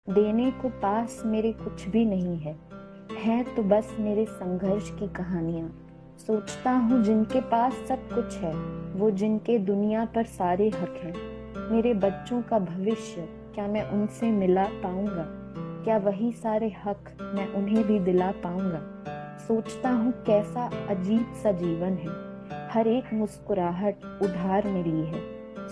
देने को पास मेरे कुछ भी नहीं है तो बस मेरे संघर्ष की कहानियां। सोचता हूँ जिनके पास सब कुछ है, वो जिनके दुनिया पर सारे हक हैं। मेरे बच्चों का भविष्य क्या मैं उनसे मिला पाऊंगा? क्या वही सारे हक मैं उन्हें भी दिला पाऊंगा? सोचता हूँ कैसा अजीब सा जीवन है, हर एक मुस्कुराहट उधार मिली है।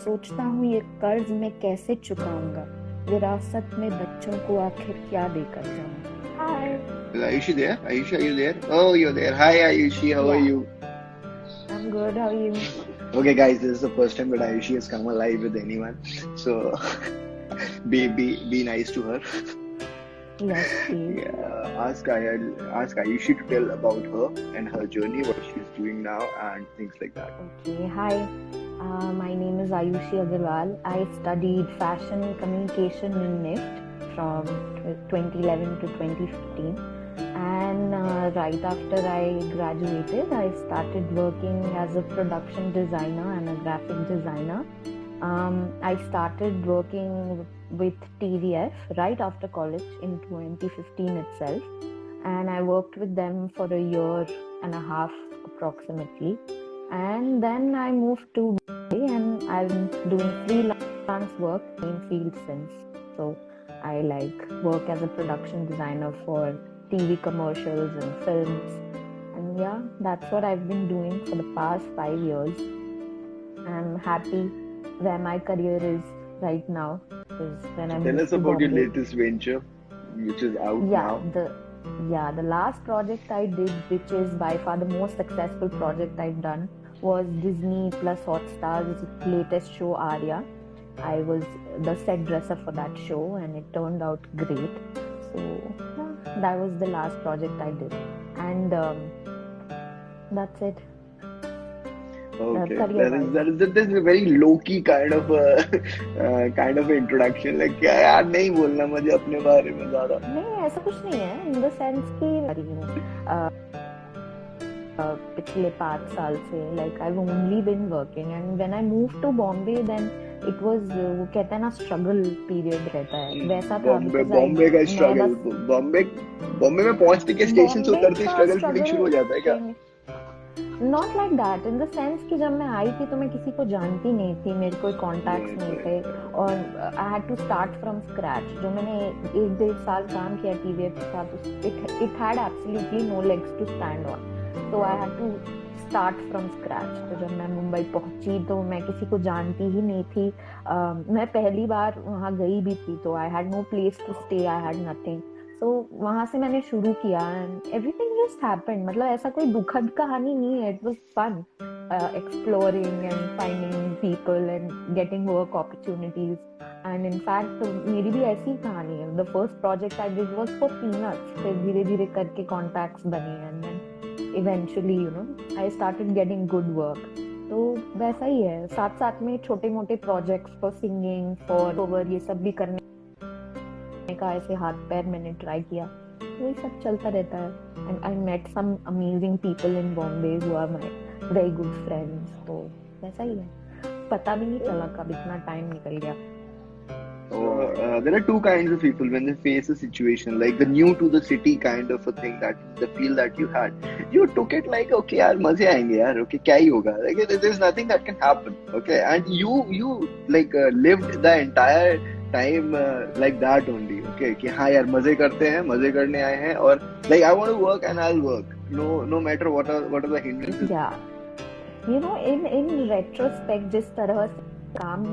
सोचता हूँ ये कर्ज मैं कैसे चुकाऊंगा, विरासत में बच्चों को आखिर क्या देकर जाऊंगा। Hi. Is Ayushi there? Ayushi, are you there? Oh, you're there. Hi, Ayushi. How are Yeah, you? I'm good. How are you? Okay, guys, this is the first time that Ayushi has come alive with anyone. So be nice to her. Yes, please. Yeah, ask Ayushi to tell about her and her journey, what she's doing now, and things like that. Okay. Hi. My name is Ayushi Agarwal. I studied fashion communication in NIFT from 2011 to 2015. And right after I graduated, I started working as a production designer and a graphic designer. I started working with TVF right after college in 2015 itself, and I worked with them for a year and a half approximately. And then I moved to Bombay, and I'm doing freelance work in field since. So I work as a production designer for TV commercials and films. And yeah, that's what I've been doing for the past 5 years. I'm happy where my career is right now, because when So I tell moved us to about your Bombay, latest venture, which is out yeah, now. the last project I did, which is by far the most successful project I've done, was Disney Plus Hotstar's latest show Arya. I was the set dresser for that show, and it turned out great. So yeah, that was the last project I did, and that's it. Okay, Career wise. that is a very low key kind of kind of introduction. Like क्या यार नहीं बोलना मुझे अपने बारे में ज़्यादा. नहीं, ऐसा कुछ नहीं है, इन द सेंस कि पिछले 5 साल से I only been working, and when I move to Bombay then it was, वो कहते हैं ना, स्ट्रगल पीरियड रहता है, वैसा था। बॉम्बे बिकॉज आई बॉम्बे का मैं स्ट्रगल. बस बॉम्बे बॉम्बे में पहुंचने के स्टेशन से बॉम्बे उतरते का स्ट्रगल फीलिंग शुरू स्ट्रगल हो जाता है क्या? Not like that, in the sense कि जब मैं आई थी तो मैं किसी को जानती नहीं थी, मेरे कोई कॉन्टैक्ट्स Right, नहीं right, थे, right. और I had to start from scratch. जो मैंने 1-1.5 साल काम किया टीवीएफ के साथ, it had absolutely no legs to stand on, तो I had to start from scratch. तो जब मैं मुंबई पहुंची तो मैं किसी को जानती ही नहीं थी। मैं पहली बार वहाँ गई भी थी, तो I had no place to stay, I had nothing. तो वहां से मैंने शुरू किया, एंड एवरीथिंग जस्ट हैपेंड। मतलब ऐसा कोई दुखद कहानी नहीं है, it was fun exploring and finding people and getting work opportunities. And in fact मेरी भी ऐसी कहानी है। The first project I did was for peanuts, फिर धीरे धीरे करके कॉन्टैक्ट्स बने, and then eventually I started getting good work. तो वैसा ही है, साथ साथ में छोटे मोटे projects for singing, for over, ये सब भी करने का ऐसे हाथ पैर मैंने ट्राई किया, वही सब चलता रहता है। And I met some amazing people in Bombay who are my very good friends. तो वैसा ही है, पता भी नहीं चला कब इतना टाइम निकल गया। So there are two kinds of people when they face a situation like the new to the city kind of a thing, that the feel that you had. You took it like okay यार मजे आएंगे यार, okay क्या ही होगा, like there's nothing that can happen, okay, and you like lived the entire time like that only, okay कि हाँ यार मजे करते हैं, मजे करने आए हैं, और like I want to work and I'll work, no matter what are the hindrances. या इन रेट्रोस्पेक्ट जिस तरह से काम,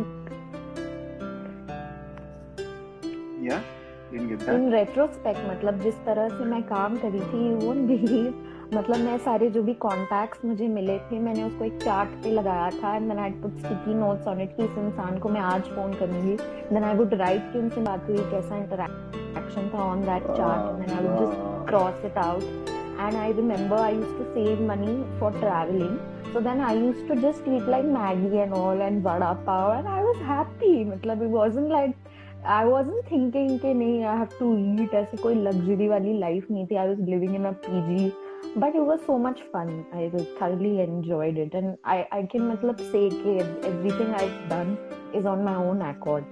Yeah, didn't get that. In retrospect मतलब जिस तरह से मैं काम करी थी, यू वोंट बिलीव। मतलब मैं सारे जो भी कॉन्टैक्ट्स मुझे मिले थे, मैंने उसको एक चार्ट पे लगाया था, and then I put sticky notes on it कि इस इंसान को मैं आज फोन करूंगी। देन आई वुड राइट कि उनसे बात हुई, कैसा इंटरेक्शन था on that chart, and then I would just cross it out. And I remember I used to save money for travelling, so then I used to just eat like Maggie and all and vada pav, and I was happy. मतलब it wasn't like I wasn't thinking कि नहीं I have to eat, ऐसे कोई luxury वाली life नहीं थी। I was living in a PG, but it was so much fun. I thoroughly enjoyed it, and I can मतलब say कि everything I've done is on my own accord.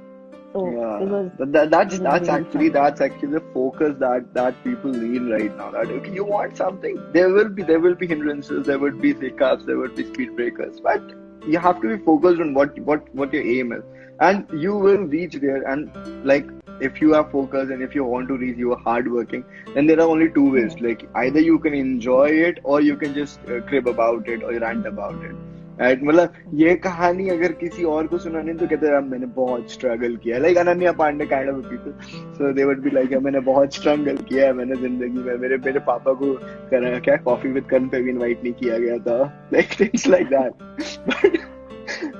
So it Yeah, was that's really actually fun. the focus that people need right now. That okay, you want something, there will be hindrances, there would be hiccups, there would be speed breakers, but you have to be focused on what your aim is, and you will reach there. And like if you are focused and if you want to reach, you are hardworking, then there are only two ways. Yeah. Like either you can enjoy it or you can just crib about it or rant about it. Right? मतलब ये कहानी अगर किसी और को सुनानी तो कहते हैं मैंने बहुत स्ट्रगल किया like Ananya Pandey kind of people so they would be like मैंने बहुत स्ट्रगल किया है मैंने जिंदगी में मेरे मेरे पापा को क्या कॉफी विद करण पे भी इनवाइट नहीं किया गया था like things like that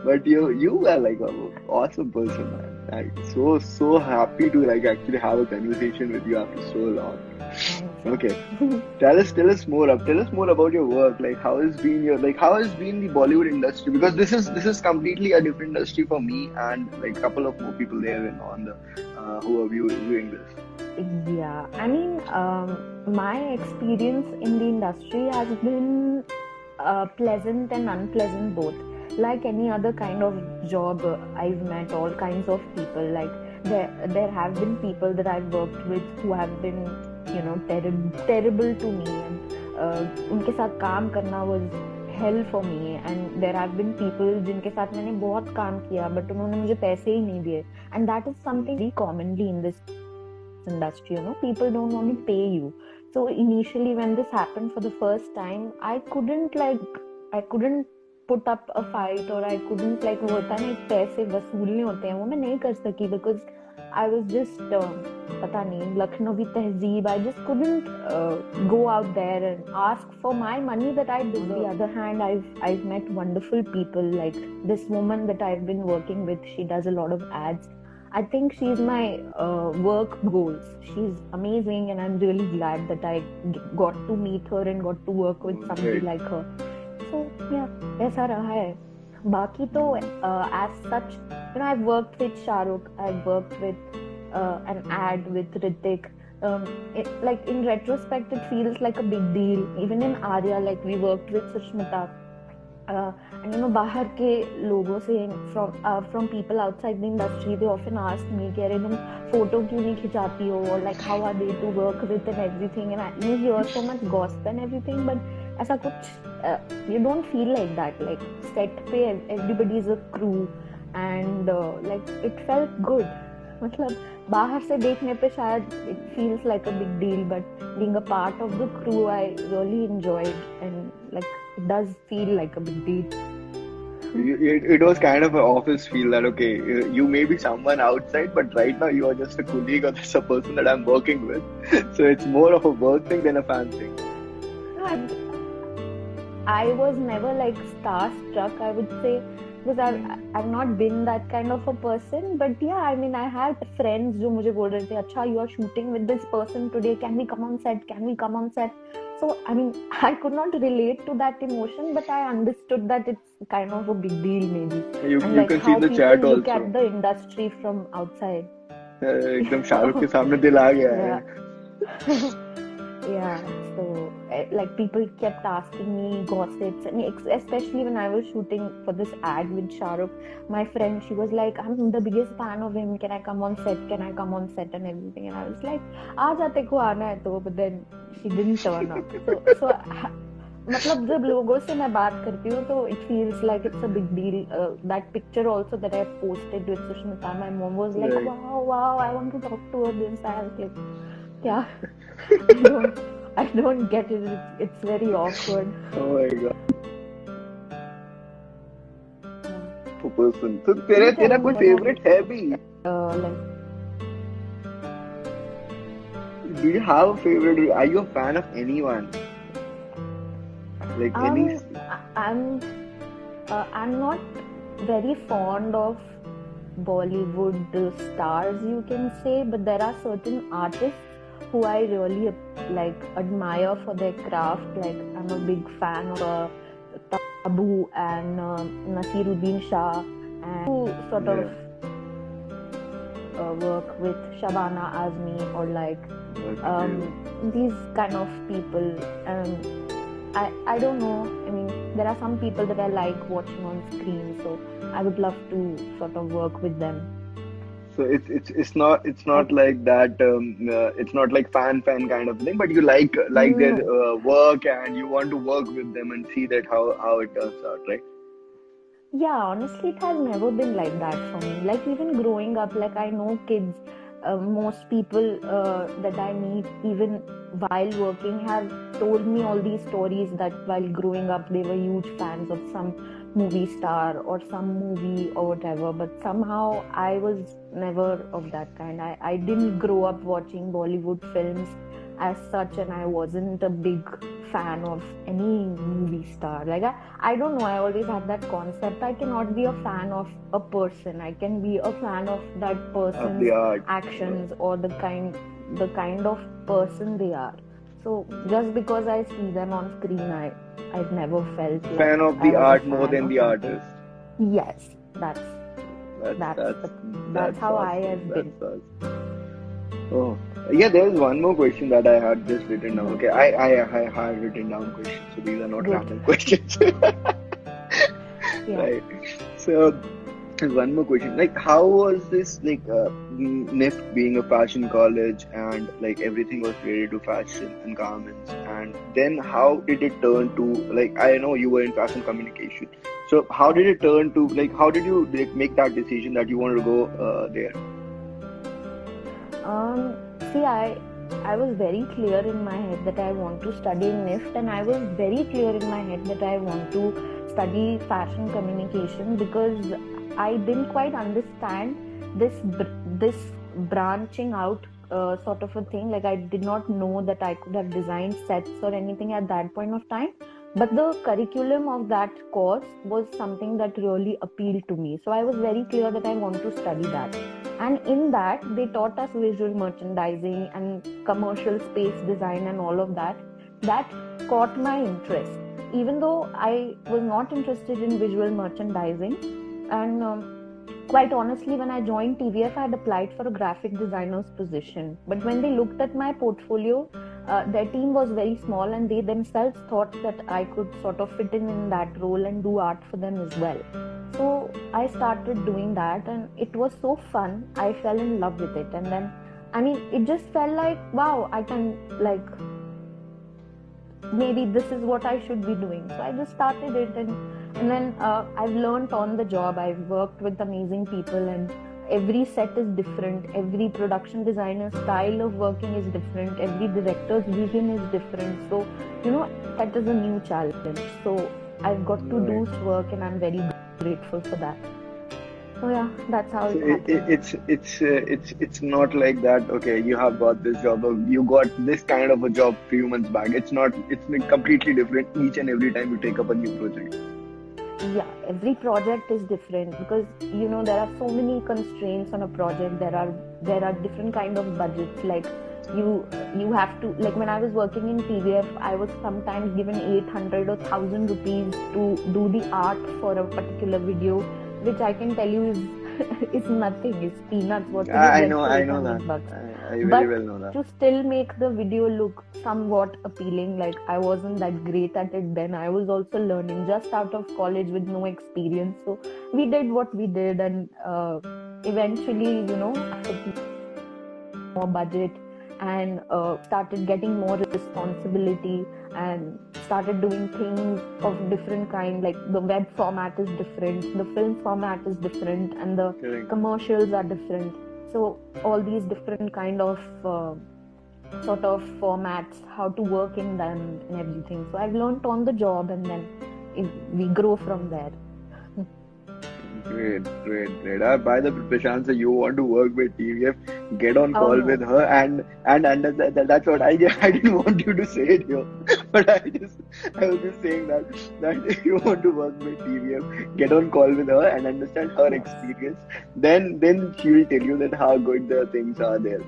but you are like an awesome person, man. Like so happy to like actually have a conversation with you after so long. Thanks. Okay, Yeah. tell us more about your work. Like how has been the Bollywood industry? Because this is completely a different industry for me and like a couple of more people there in on the who are viewing this. Yeah, I mean, my experience in the industry has been pleasant and unpleasant both. Like any other kind of job, I've met all kinds of people. Like there have been people that I've worked with who have been, terrible to me, and उनके साथ काम करना was hell for me. And there have been people जिनके साथ मैंने बहुत काम किया, but उन्होंने मुझे पैसे ही नहीं दिए. And that is something very commonly in this industry, people don't want to pay you. So initially when this happened for the first time, I couldn't put up a fight, or I couldn't like, वो होता है ना पैसे वसूलने होते हैं, वो मैं नहीं कर सकी because I was just पता नहीं लखनवी तहजीब. I just couldn't go out there and ask for my money that I did. On the other hand, I've met wonderful people like this woman that I've been working with. She does a lot of ads. I think she's my work goals. She's amazing, and I'm really glad that I got to meet her and got to work with somebody Right. like her. So yeah, ऐसा रहा है. बाकी तो as such, I've worked with Shahrukh. I've worked with an ad with Hrithik. Like in retrospect, it feels like a big deal. Even in Arya, like we worked with Sushmita. And बाहर के लोगों से from people outside the industry, they often ask me कि अरे तुम photo क्यों नहीं खिंचाती हो, or like how are they to work with and everything, and you hear so much gossip and everything, but ऐसा कुछ you don't feel like that. Like set पे everybody is a crew, and like it felt good. मतलब बाहर से देखने पे शायद it feels like a big deal, but being a part of the crew, I really enjoyed, and like it does feel like a big deal. It was kind of an office feel that okay, you may be someone outside, but right now you are just a colleague or just a person that I'm working with. So it's more of a work thing than a fan thing. No, I was never like starstruck, I would say, because I've not been that kind of a person. But yeah, I mean, I had friends जो मुझे बोल रहे थे, अच्छा, you are shooting with this person today, can we come on set? Can we come on set? So I mean, I could not relate to that emotion, but I understood that it's kind of a big deal maybe, You and you like can see how in the people chat look also. at the industry from outside. एकदम शाहरुख के सामने दिल आ गया है. Yeah. Yeah, so like people kept asking me gossips, and especially when I was shooting for this ad with Shahrukh, my friend, she was like, I'm the biggest fan of him, can I come on set, and everything, and I was like, aa jaate ko aana hai to, but then she didn't turn up. So मतलब जब लोगों से मैं बात करती हूँ तो it feels like it's a big deal. That picture also that I posted with Sushmita, my mom was like, Right. wow, I want to talk to her. This, I was like, yeah. I don't get it. It's very awkward. Oh my god. For person. तो तेरा कोई favorite है भी? Like, Do you have a favorite? Are you a fan of anyone? Like any? I'm not very fond of Bollywood stars, you can say, but there are certain artists who I really like admire for their craft. Like I'm a big fan of Tabu and Nasiruddin Shah, and who sort of work with Shabana Azmi, or like these kind of people. I don't know. I mean, there are some people that I like watching on screen, so I would love to sort of work with them. So it's not like that. It's not like fan kind of thing. But you like their No. work, and you want to work with them and see that how it turns out, right? Yeah, honestly, it has never been like that for me. Like, even growing up, like, I know kids, most people that I meet, even while working, have told me all these stories that while growing up, they were huge fans of some movie star or some movie or whatever. But somehow I was never of that kind. I didn't grow up watching Bollywood films as such, and I wasn't a big fan of any movie star. Like, I don't know, I always had that concept. I cannot be a fan of a person. I can be a fan of that Of the person's art. actions or the kind of person they are. So just because I see them on screen, I've never felt like Fan of I the was a art more fan than or the something. artist. Yes, that's That's that's that's the that's that's how I awesome. have been. That's awesome. Oh, yeah. There's one more question that I had just written down. Hmm. Okay, I had written down questions, so these are not Good. random questions, Yeah. right? So, one more question. Like, how was this, like, NIFT being a fashion college, and like everything was related to fashion and garments, and then how did it turn to, like, I know you were in fashion communication. So how did it turn to, like, how did you, like, make that decision that you wanted to go there? Um, See, I was very clear in my head that I want to study NIFT, and I was very clear in my head that I want to study fashion communication because I didn't quite understand this branching out sort of a thing. Like, I did not know that I could have designed sets or anything at that point of time. But the curriculum of that course was something that really appealed to me. So I was very clear that I want to study that. And in that, they taught us visual merchandising and commercial space design and all of that. That caught my interest, even though I was not interested in visual merchandising. And quite honestly, when I joined TVF, I had applied for a graphic designer's position. But when they looked at my portfolio, their team was very small, and they themselves thought that I could sort of fit in that role and do art for them as well. So I started doing that, and it was so fun. I fell in love with it, and then, I mean, it just felt like, wow, I can, like, maybe this is what I should be doing. So I just started it, and then I've learned on the job. I've worked with amazing people, and every set is different. Every production designer's style of working is different. Every director's vision is different. So, that is a new challenge. So I've got to do Right. work, and I'm very grateful for that. So yeah, that's how So it happened. it's not like that. Okay, you have got this job, or you got this kind of a job few months back. It's not. It's like completely different each and every time you take up a new project. Yeah, every project is different because there are so many constraints on a project. There are different kind of budgets. Like, you have to, like, when I was working in TVF, I was sometimes given 800 or 1000 rupees to do the art for a particular video, which I can tell you is is nothing. It's peanuts. What will you get for I eight know that. hundred bucks? I very But well know that. to still make the video look somewhat appealing, like, I wasn't that great at it then. I was also learning, just out of college with no experience. So we did what we did, and eventually, after more budget, and started getting more responsibility, and started doing things of different kind. Like, the web format is different, the film format is different, and the Correct. commercials are different. So all these different kind of sort of formats, how to work in them and everything. So I've learned on the job, and then we grow from there. Great, great, great. By the way, Prashant, so you want to work with TVF, get on Oh call with no. her, and that's what I didn't want you to say it here, but I was just saying that if you want to work with TVF, get on call with her and understand her Yes. experience. Then she will tell you that how good the things are there.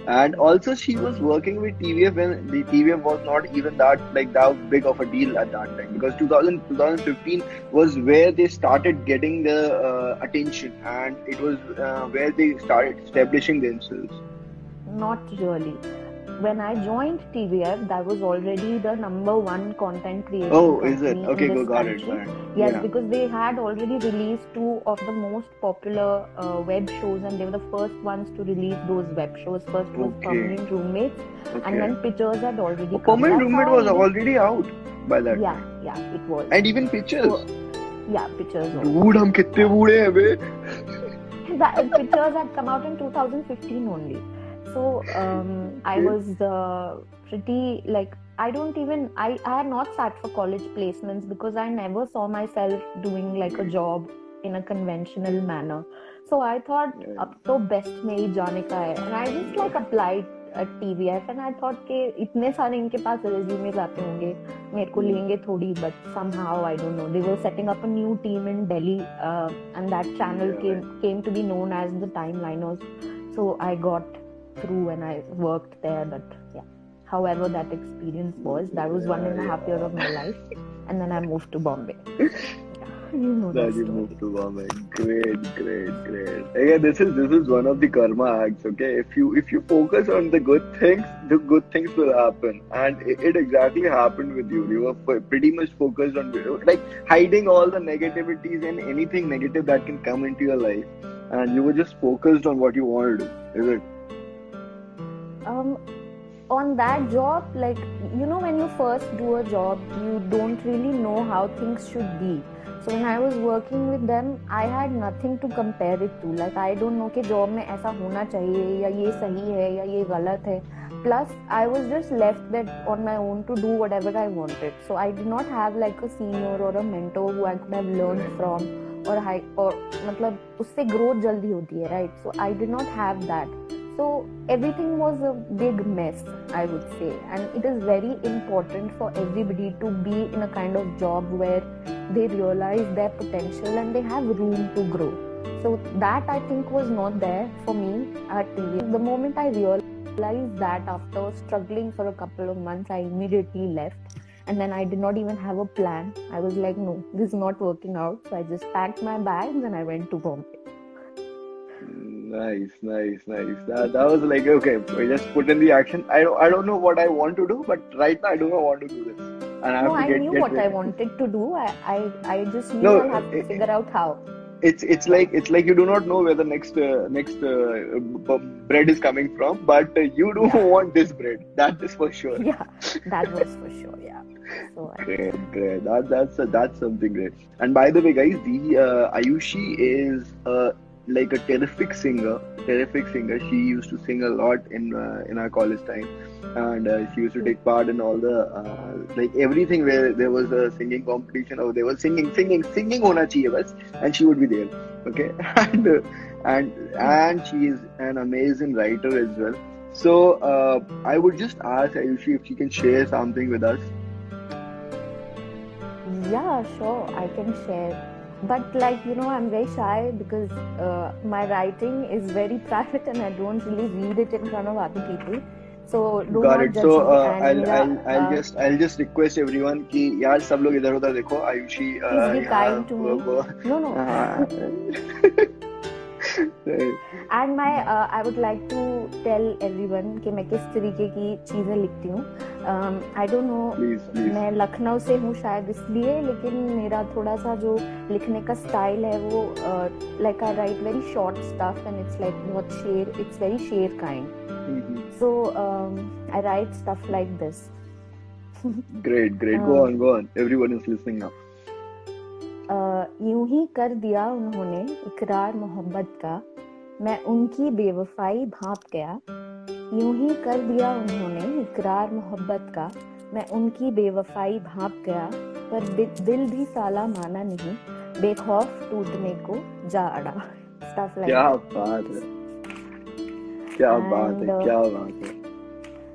And also, she was working with TVF when the TVF was not even that big of a deal at that time, because 2015 was where they started getting the attention, and it was where they started establishing themselves. Not really. when I joined TVF, that was already the #1 content creation Oh, company is it? in Okay, this got it, country. got it. Yes, Yeah. because they had already released 2 of the most popular web shows, and they were the first ones to release those web shows. First was Okay. Permanent Roommates, and Okay. then Pictures had already Oh, come. Permanent That's how Roommate I was even... already out by that Yeah, time. yeah, it was. And even Pictures. So, yeah, Pictures also. Dude, हम कितने बूढ़े हैं बे? That Pictures had come out in 2015 only. So I was pretty like, I had not sat for college placements because I never saw myself doing like a job in a conventional manner. So I thought अब तो best में ही जाने का है, and I just like applied at TVF, and I thought कि इतने सारे इनके पास resumes आते होंगे, मेरे को लेंगे थोड़ी, but somehow I don't know, they were setting up a new team in Delhi, and that channel came to be known as the Timeliners. So I got through and I worked there, but yeah, however that experience was, that was 1.5 years of my life, and then I moved to Bombay. You know that You story. moved to Bombay. Great. Again, this is one of the karma acts. Okay, if you focus on the good things will happen, and it exactly happened with you. You were pretty much focused on like hiding all the negativities and anything negative that can come into your life, and you were just focused on what you want to do. Is it? On that job, like, you know, when you first do a job, you don't really know how things should be. So when I was working with them, I had nothing to compare it to. Like, I don't know कि job में ऐसा होना चाहिए या ये सही है या ये गलत है. Plus, I was just left that on my own to do whatever I wanted. So I did not have like a senior or a mentor who I could have learned from, or मतलब उससे growth जल्दी होती है, right? So I did not have that. So everything was a big mess, I would say, and it is very important for everybody to be in a kind of job where they realize their potential and they have room to grow. So that, I think, was not there for me at TV. The moment I realized that, after struggling for a couple of months, I immediately left, and then I did not even have a plan. I was like, no, this is not working out. So I just packed my bags and I went to Bombay. Nice. That was like, okay, we just put in the action. I don't know what I want to do, but right now I do not want to do this. And I knew what I wanted to do. I just knew I'll have to figure out how. It's like you do not know where the next bread is coming from, but you do want this bread. That is for sure. Yeah, that was for sure. Yeah. So Great. That's something great. And by the way, guys, the Ayushi is like a terrific singer. She used to sing a lot in our college time, and she used to take part in all the like everything where there was a singing competition or they were singing hona chahiye bas, and she would be there. Okay, and she is an amazing writer as well. So I would just ask Ayushi if she can share something with us. Yeah, sure, I can share. But like, you know, I'm very shy because my writing is very private and I don't really read it in front of other people. So do Got not it. judge So me. I'll just request everyone कि यार सब लोग इधर उधर देखो Ayushi Please be kind to me. No. And I would like to tell everyone कि मैं किस तरीके की चीज़ें लिखती हूँ. I don't know. Please. मैं लखनऊ से हूँ शायद इसलिए, लेकिन मेरा थोड़ा सा जो लिखने का स्टाइल है वो like I write very short stuff and it's like it's very शेर kind. So I write stuff like this. Great. Go on. Everyone is listening now. यूं ही कर दिया उन्होंने इकरार मोहब्बत का, मैं उनकी बेवफाई भांप गया. यूं ही कर दिया उन्होंने इकरार मोहब्बत का, मैं उनकी बेवफाई भांप गया. पर दिल भी साला माना नहीं, बेखौफ टूटने को जा अड़ा. Stuff like that. क्या बात है.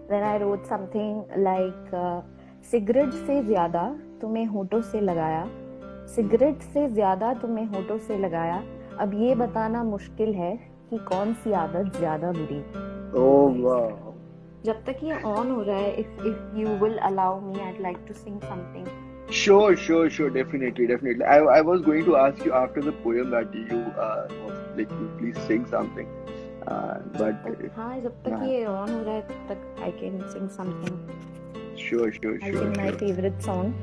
Then I wrote something like cigarette से ज्यादा तुम्हें होठों से लगाया, सिगरेट से ज्यादा तुम्हें होठों से लगाया, अब ये बताना मुश्किल है कि कौन सी आदत ज्यादा बुरी. Oh wow. जब तक ये ऑन हो रहा है, if you will allow me, I'd like to sing something. Sure. Definitely. I was going to ask you after the poem that you like you please sing something. But हाँ, जब तक ये ऑन हो रहा है तब तक I can sing something. Sure. I'll sing my favorite song.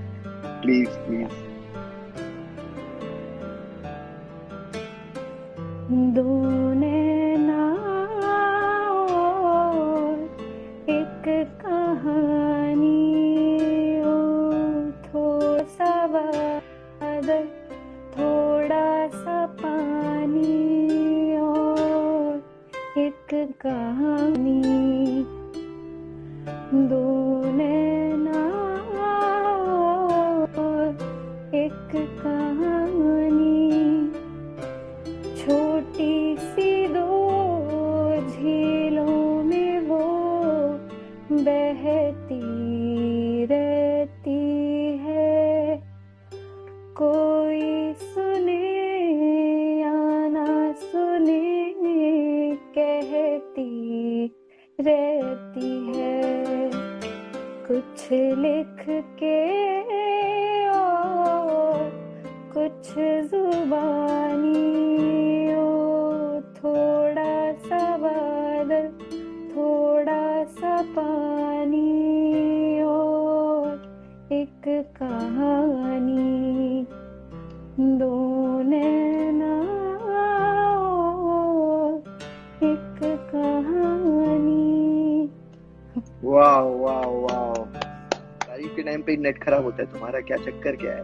Please. दो नैना और एक कहानी, ओ थोड़ा सा बादल, थोड़ा सा पानी, और एक कहानी। दो नैना और एक कहानी, छोटी सी दो झीलों में वो बहती रहती है। कोई सुने या ना सुने, कहती रहती है। कुछ लिख के और कुछ जुबानी, ओ थोड़ा सा बादल, थोड़ा सा पानी, और एक कहानी। दो नैना और एक कहानी। वाह। तारीफ के टाइम पे नेट खराब होता है तुम्हारा, क्या चक्कर क्या है?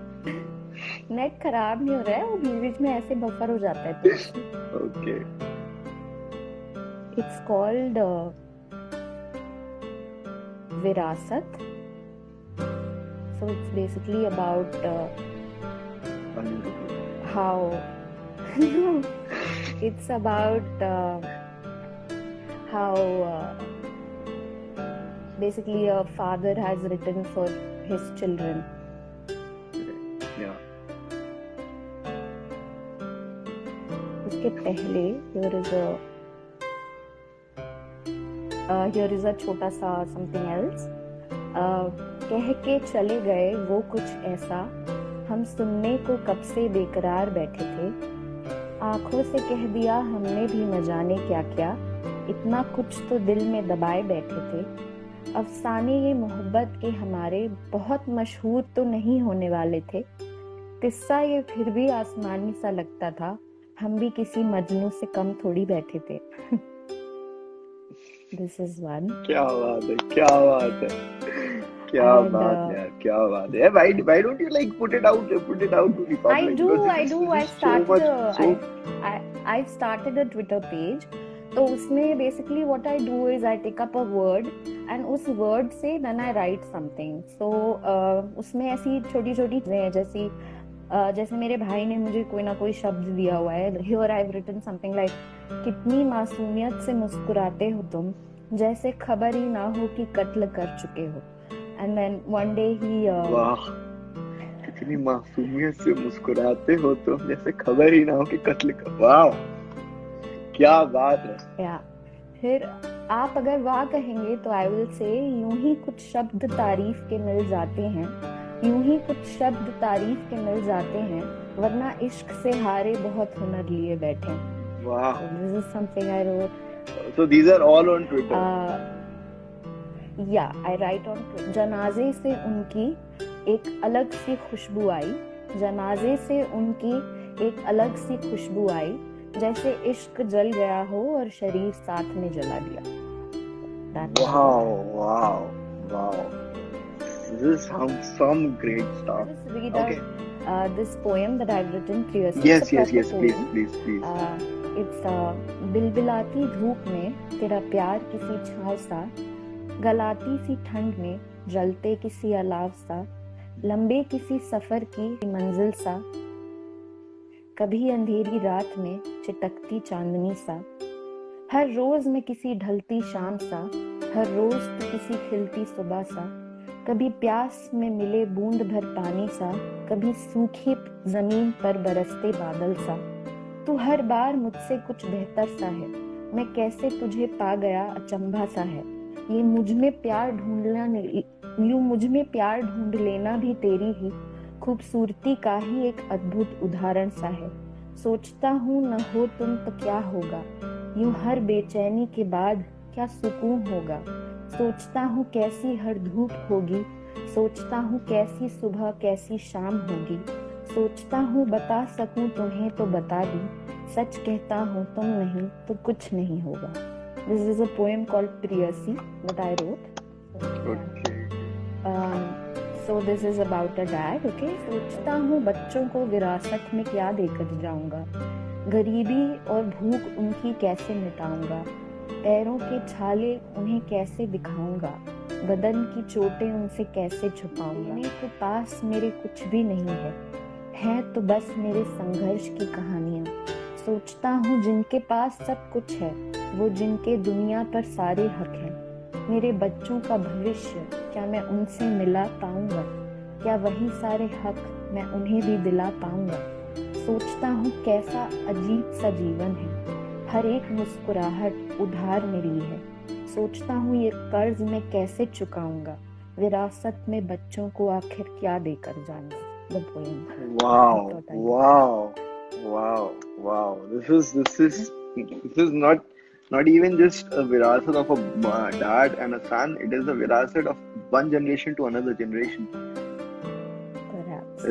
नेट खराब नहीं हो रहा है, वो बीच में ऐसे बफर हो जाता है। Okay. It's called Virasat. So it's basically about how it's about how basically a father has written for his children. Yeah. उसके पहले here is a छोटा सा something else. कह के चले गए वो कुछ ऐसा, हम सुनने को कब से बेकरार बैठे थे। आंखों से कह दिया हमने भी न जाने क्या क्या, इतना कुछ तो दिल में दबाए बैठे थे। अफसाने ये मोहब्बत के हमारे बहुत मशहूर तो नहीं होने वाले थे। किस्सा ये फिर भी आसमानी सा लगता था, हम भी किसी मजनू से कम थोड़ी बैठे थे। This is one. क्या बात है यार, क्या बात है। Why don't you like put it out to the public? I do. I've started a Twitter page. तो उसमें basically what I do is I take up a word and उस word से then I write something. So उसमें ऐसी छोटी चीजें हैं, जैसे मेरे भाई ने मुझे कोई ना कोई शब्द दिया हुआ है। Here I've written something like, कितनी मासूमियत से मुस्कुराते हो तुम, जैसे खबर ही ना हो कि कत्ल कर चुके हो। And then one day he वाह, कितनी मासूमियत से मुस्कुराते हो तुम, जैसे खबर ही ना हो कि कत्ल कर। वाह, क्या बात है। या फिर आप अगर वाह कहेंगे तो I will say, यूं ही कुछ शब्द तारीफ के मिल जाते हैं, यूं ही कुछ शब्द तारीफ के मिल जाते हैं, वरना इश्क से हारे बहुत हुनर लिए बैठे। वाह, So this is something I wrote. So these are all on Twitter. Yeah, I write on Twitter. जनाजे से उनकी एक अलग सी खुशबू आई, जनाजे से उनकी एक अलग सी खुशबू आई, जैसे इश्क जल गया हो और शरीर साथ में जला दिया। Wow. This is some great stuff. Just read Okay. This poem that I've written previously. Yes. It's a proper Please. poem. It's बिलबिलाती धूप में तेरा प्यार किसी छाव सा, गलाती सी ठंड में जलते किसी अलाव सा, लंबे किसी सफर की मंजिल सा, कभी अंधेरी रात में चिटकती चांदनी सा, हर रोज में किसी ढलती शाम सा, हर रोज तो किसी खिलती सुबह सा, कभी प्यास में मिले बूंद भर पानी सा, कभी सूखी जमीन पर बरसते बादल सा। तू हर बार मुझसे कुछ बेहतर सा है, मैं कैसे तुझे पा गया अचंभा सा है। ये मुझ में प्यार ढूंढ लेना भी तेरी ही खूबसूरती का ही एक अद्भुत उदाहरण सा है। सोचता हूँ न हो तुम तो क्या होगा, यूं हर बेचैनी के बाद क्या सुकून होगा। सोचता हूँ कैसी हर धूप होगी, सोचता हूँ कैसी सुबह कैसी शाम होगी, सोचता हूँ बता सकूँ तुम्हें तो बता दूँ, सच कहता हूँ तुम नहीं तो कुछ नहीं होगा. This is a poem called Priyasi that I wrote. Okay. So this is about a dad. Okay. सोचता हूँ बच्चों को विरासत में क्या देकर जाऊंगा, गरीबी और भूख उनकी कैसे मिटाऊंगा, पैरों के छाले उन्हें कैसे दिखाऊंगा, बदन की चोटें उनसे कैसे छुपाऊंगा. देने को पास मेरे कुछ भी नहीं है तो बस मेरे संघर्ष की कहानियां. सोचता हूँ जिनके पास सब कुछ है, वो जिनके दुनिया पर सारे हक हैं, मेरे बच्चों का भविष्य क्या मैं उनसे मिला पाऊंगा, क्या वही सारे हक मैं उन्हें भी दिला पाऊंगा. सोचता हूँ कैसा अजीब सा जीवन है, हर एक मुस्कुराहट उधार मिली है. सोचता हूँ ये कर्ज मैं कैसे चुकाऊंगा, विरासत में बच्चों को आखिर क्या देकर जाऊंगा. The poem. Wow. This is not even just a virasat of a dad and a son. It is a virasat of one generation to another generation. Perhaps.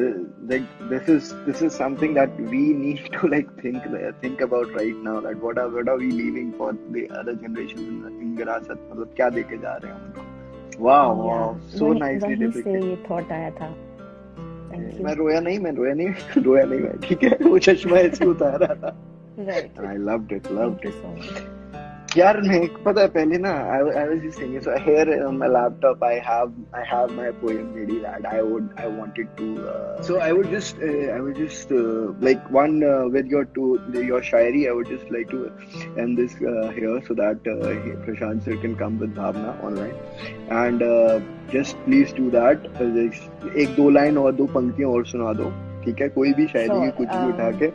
Like this is something that we need to think about right now. That what are we leaving for the other generations in virasat? मतलब क्या देके जा रहे हैं उनको? Wow. So nicely depicted. वहीं से ये thought आया था. मैं रोया नहीं मैं, ठीक है. वो चश्मा ऐसे उतार रहा था. Right. I loved it. Thank you so much. यार मैं पता है पहले ना I was just saying, so here on my laptop I have my poem ready that I wanted to so I would just like one with your shairi. I would just like to end this here so that Prashant sir can come with Bhavna online and just please do that. एक दो line और दो पंक्तियां और सुना दो, ठीक है? कोई भी शायरी की कुछ भी उठा के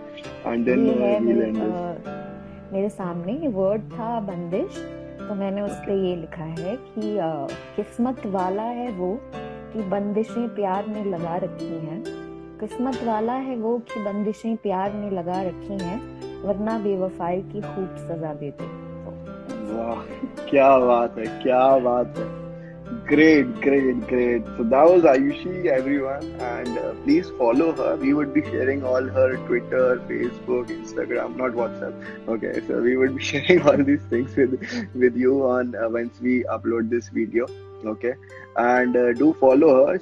and then we'll end this. मेरे सामने ये वर्ड था बंदिश, तो मैंने उस पे ये लिखा है कि किस्मत वाला है वो कि बंदिशें प्यार ने लगा रखी हैं, किस्मत वाला है वो कि बंदिशें प्यार ने लगा रखी हैं, वरना बेवफाई की खूब सजा देते. वाह, क्या बात है. Great. So that was Ayushi, everyone, and please follow her. We would be sharing all her Twitter, Facebook, Instagram, not WhatsApp. Okay, so we would be sharing all these things with you on once we upload this video. Okay, and do follow her.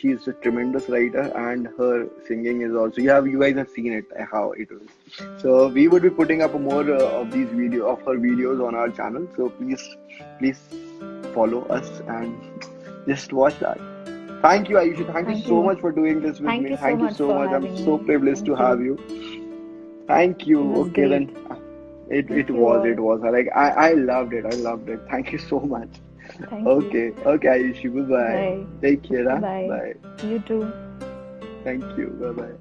She's a tremendous writer, and her singing is also. You guys have seen it how it was. So we would be putting up more of her videos on our channel. So please follow us and just watch that. Thank you, Ayushi. Thank you so much for doing this with me. Thank you so much. I'm so privileged to have you. Thank you. Okay, then it was like I loved it. Thank you so much. Okay, Ayushi. Bye. Take care. Bye. You too. Thank you. Bye.